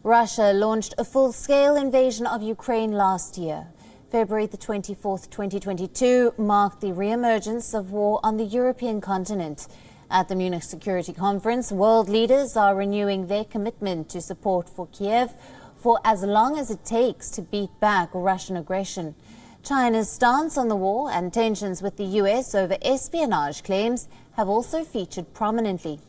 Russia launched a full-scale invasion of Ukraine last year. February the 24th, 2022 marked the re-emergence of war on the European continent. At the Munich Security Conference, world leaders are renewing their commitment to support for Kiev for as long as it takes to beat back Russian aggression. China's stance on the war and tensions with the US over espionage claims have also featured prominently.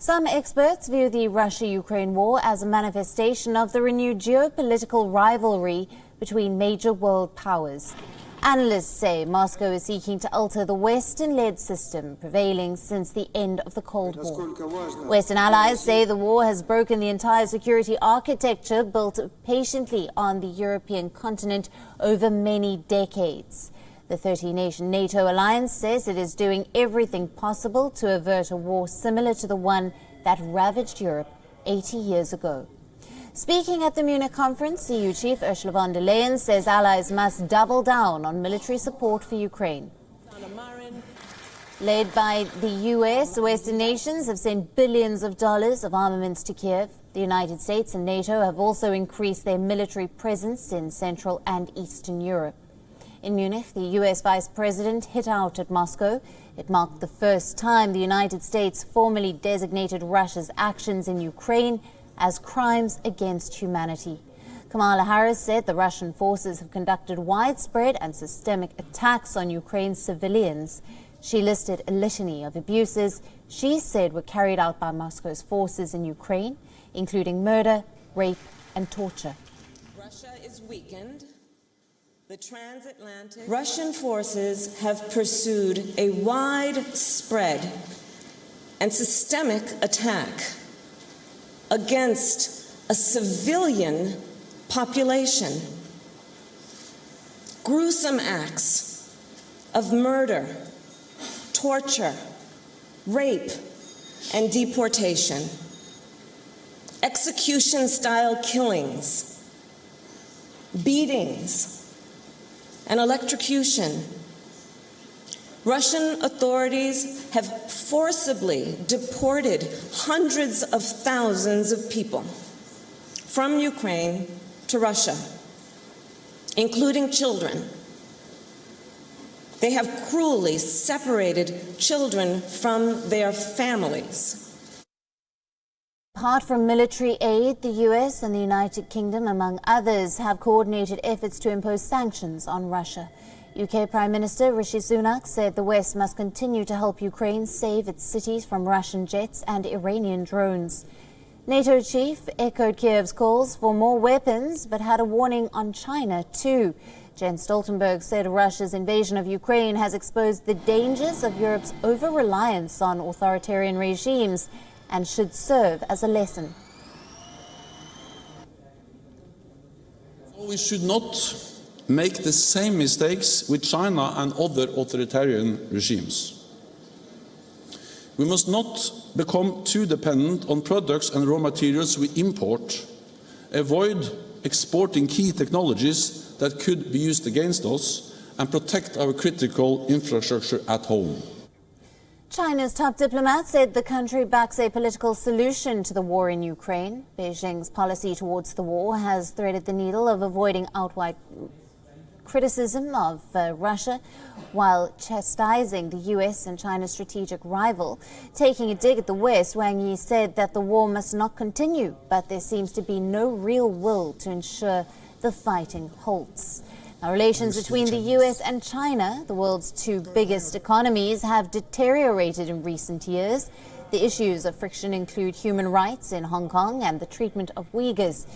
Some experts view the Russia-Ukraine war as a manifestation of the renewed geopolitical rivalry between major world powers. Analysts say Moscow is seeking to alter the Western-led system prevailing since the end of the Cold War. Western allies say the war has broken the entire security architecture built patiently on the European continent over many decades. The 30-nation NATO alliance says it is doing everything possible to avert a war similar to the one that ravaged Europe 80 years ago. Speaking at the Munich conference, EU Chief Ursula von der Leyen says allies must double down on military support for Ukraine. Led by the US, Western nations have sent billions of dollars of armaments to Kiev. The United States and NATO have also increased their military presence in Central and Eastern Europe. In Munich, the US Vice President hit out at Moscow. It marked the first time the United States formally designated Russia's actions in Ukraine as crimes against humanity. Kamala Harris said the Russian forces have conducted widespread and systemic attacks on Ukraine's civilians. She listed a litany of abuses she said were carried out by Moscow's forces in Ukraine, including murder, rape, and torture. Russia is weakened. The transatlantic Russian forces have pursued a widespread and systemic attack against a civilian population. Gruesome acts of murder, torture, rape, and deportation. Execution-style killings, beatings, and electrocution. Russian authorities have forcibly deported hundreds of thousands of people from Ukraine to Russia, including children. They have cruelly separated children from their families. Apart from military aid, the US and the United Kingdom, among others, have coordinated efforts to impose sanctions on Russia. UK Prime Minister Rishi Sunak said the West must continue to help Ukraine save its cities from Russian jets and Iranian drones. NATO Chief echoed Kiev's calls for more weapons, but had a warning on China too. Jens Stoltenberg said Russia's invasion of Ukraine has exposed the dangers of Europe's over-reliance on authoritarian regimes and should serve as a lesson. We should not make the same mistakes with China and other authoritarian regimes. We must not become too dependent on products and raw materials we import, avoid exporting key technologies that could be used against us, and protect our critical infrastructure at home. China's top diplomat said the country backs a political solution to the war in Ukraine. Beijing's policy towards the war has threaded the needle of avoiding outright criticism of Russia while chastising the US and China's strategic rival. Taking a dig at the West, Wang Yi said that the war must not continue, but there seems to be no real will to ensure the fighting halts. Now, relations between the US and China, the world's two biggest economies, have deteriorated in recent years. The issues of friction include human rights in Hong Kong and the treatment of Uyghurs.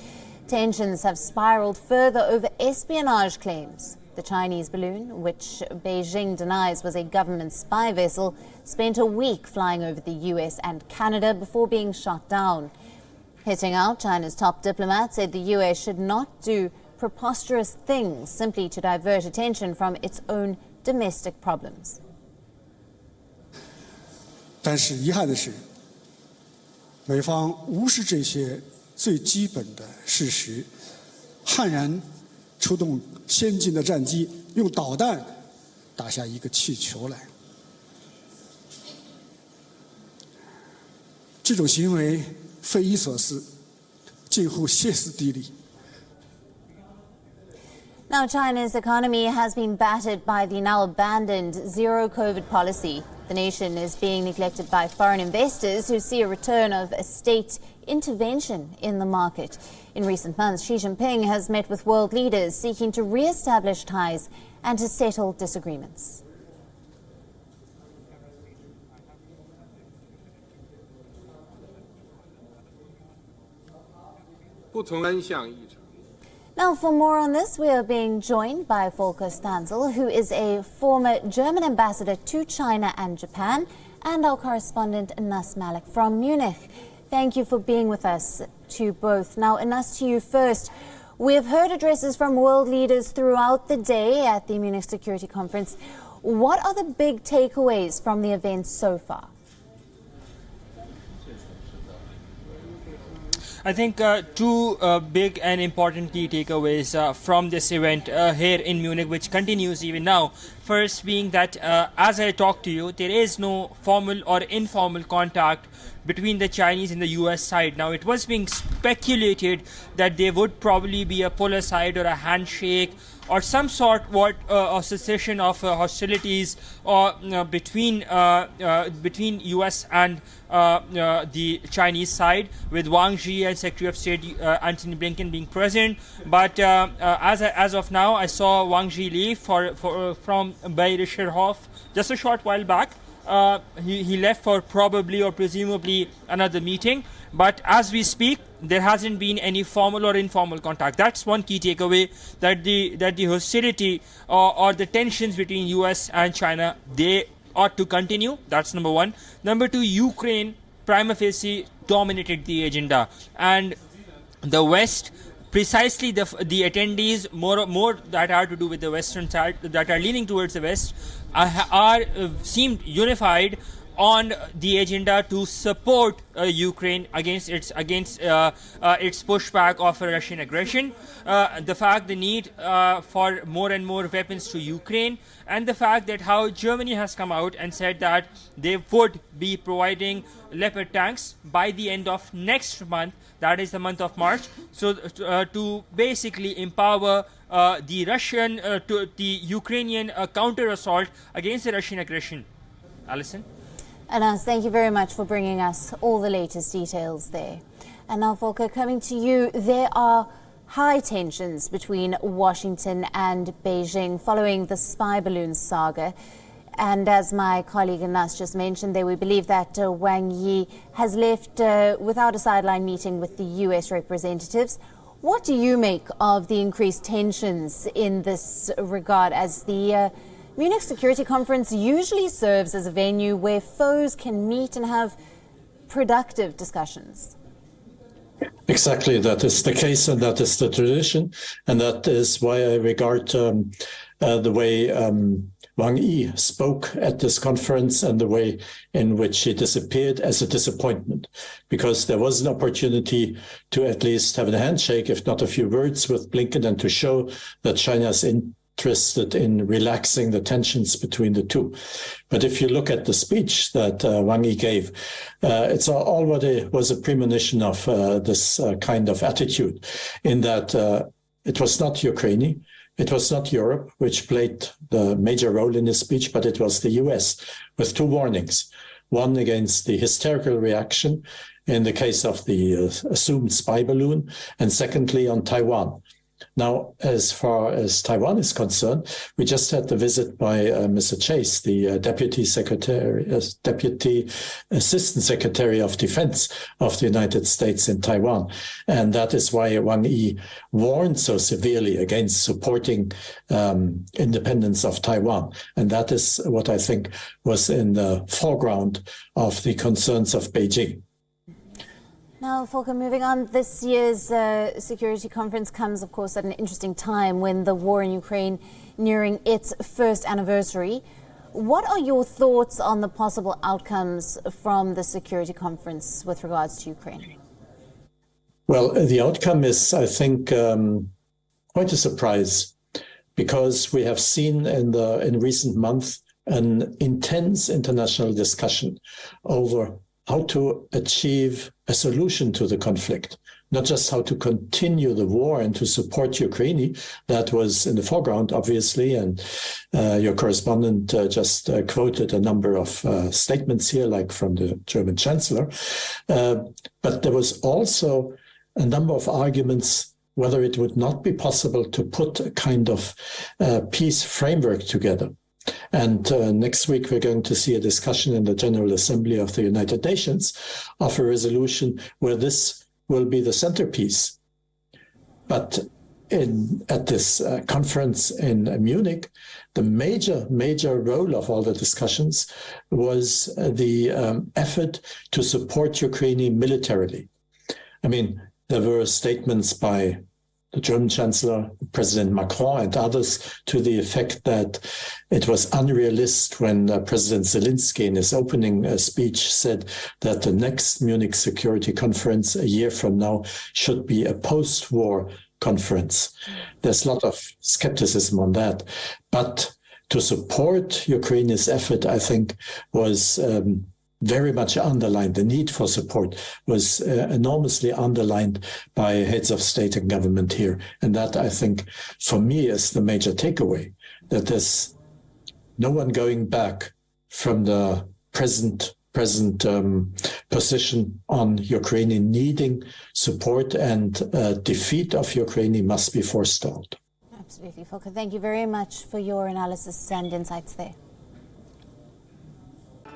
Tensions have spiraled further over espionage claims. The Chinese balloon, which Beijing denies was a government spy vessel, spent a week flying over the US and Canada before being shot down. Hitting out, China's top diplomat said the US should not do preposterous things simply to divert attention from its own domestic problems. 但是遗憾的是，美方无视这些最基本的事实，悍然出动先进的战机，用导弹打下一个气球来。这种行为匪夷所思，近乎歇斯底里。 Now, China's economy has been battered by the now abandoned zero-COVID policy. The nation is being neglected by foreign investors who see a return of state intervention in the market. In recent months, Xi Jinping has met with world leaders seeking to re-establish ties and to settle disagreements. Now, for more on this, we are being joined by Volker Stanzel, who is a former German ambassador to China and Japan, and our correspondent, Anas Malik from Munich. Thank you for being with us to both. Now, Anas, to you first. We have heard addresses from world leaders throughout the day at the Munich Security Conference. What are the big takeaways from the event so far? I think two big and important key takeaways from this event here in Munich, which continues even now. First being that as I talk to you, there is no formal or informal contact between the Chinese and the US side. Now, it was being speculated that there would probably be a pull aside or a handshake or some sort of cessation of hostilities or between US and the Chinese side, with Wang Yi and Secretary of State Antony Blinken being present. But as of now, I saw Wang Yi leave from Bayerischer Hof just a short while back. He left for probably or presumably another meeting. But as we speak, there hasn't been any formal or informal contact. That's one key takeaway, that the hostility or the tensions between US and China, they ought to continue. That's number one. Number two, Ukraine prima facie dominated the agenda, and the West, precisely the attendees more that are to do with the Western side, that are leaning towards the West, seemed unified on the agenda to support Ukraine against its pushback of Russian aggression. The need for more and more weapons to Ukraine, and the fact that how Germany has come out and said that they would be providing Leopard tanks by the end of next month, that is the month of March, so to basically empower the Ukrainian counter assault against the Russian aggression. Alison? Anas, thank you very much for bringing us all the latest details there. And now, Volker, coming to you, there are high tensions between Washington and Beijing following the spy balloon saga. And as my colleague Anas just mentioned, we believe that Wang Yi has left without a sideline meeting with the US representatives. What do you make of the increased tensions in this regard, as the Munich Security Conference usually serves as a venue where foes can meet and have productive discussions? Exactly, that is the case, and that is the tradition, and that is why I regard the way Wang Yi spoke at this conference and the way in which he disappeared as a disappointment, because there was an opportunity to at least have a handshake, if not a few words, with Blinken, and to show that China's interested in relaxing the tensions between the two. But if you look at the speech that Wang Yi gave, it's already was a premonition of this kind of attitude, in that it was not Ukraine, it was not Europe, which played the major role in his speech, but it was the US, with two warnings. One against the hysterical reaction in the case of the assumed spy balloon, and secondly on Taiwan. Now, as far as Taiwan is concerned, we just had the visit by Mr. Chase, the Deputy Assistant Secretary of Defense of the United States in Taiwan. And that is why Wang Yi warned so severely against supporting independence of Taiwan. And that is what I think was in the foreground of the concerns of Beijing. Now, Volker, moving on, this year's Security Conference comes, of course, at an interesting time when the war in Ukraine nearing its first anniversary. What are your thoughts on the possible outcomes from the Security Conference with regards to Ukraine? Well, the outcome is, I think, quite a surprise, because we have seen in recent months an intense international discussion over how to achieve a solution to the conflict, not just how to continue the war and to support Ukraine. That was in the foreground, obviously, and your correspondent just quoted a number of statements here, like from the German Chancellor. But there was also a number of arguments whether it would not be possible to put a kind of peace framework together. And next week, we're going to see a discussion in the General Assembly of the United Nations of a resolution where this will be the centerpiece. But at this conference in Munich, the major role of all the discussions was the effort to support Ukraine militarily. I mean, there were statements by the German Chancellor, President Macron, and others to the effect that it was unrealistic when President Zelensky in his opening speech said that the next Munich Security Conference a year from now should be a post-war conference. There's a lot of skepticism on that. But to support Ukraine's effort, I think, was very much underlined. The need for support was enormously underlined by heads of state and government here. And that, I think, for me, is the major takeaway, that there's no one going back from the present position on Ukraine needing support, and defeat of Ukraine must be forestalled. Absolutely, Volker. Thank you very much for your analysis and insights there.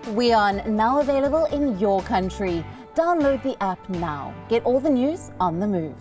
WION, now available in your country. Download the app now. Get all the news on the move.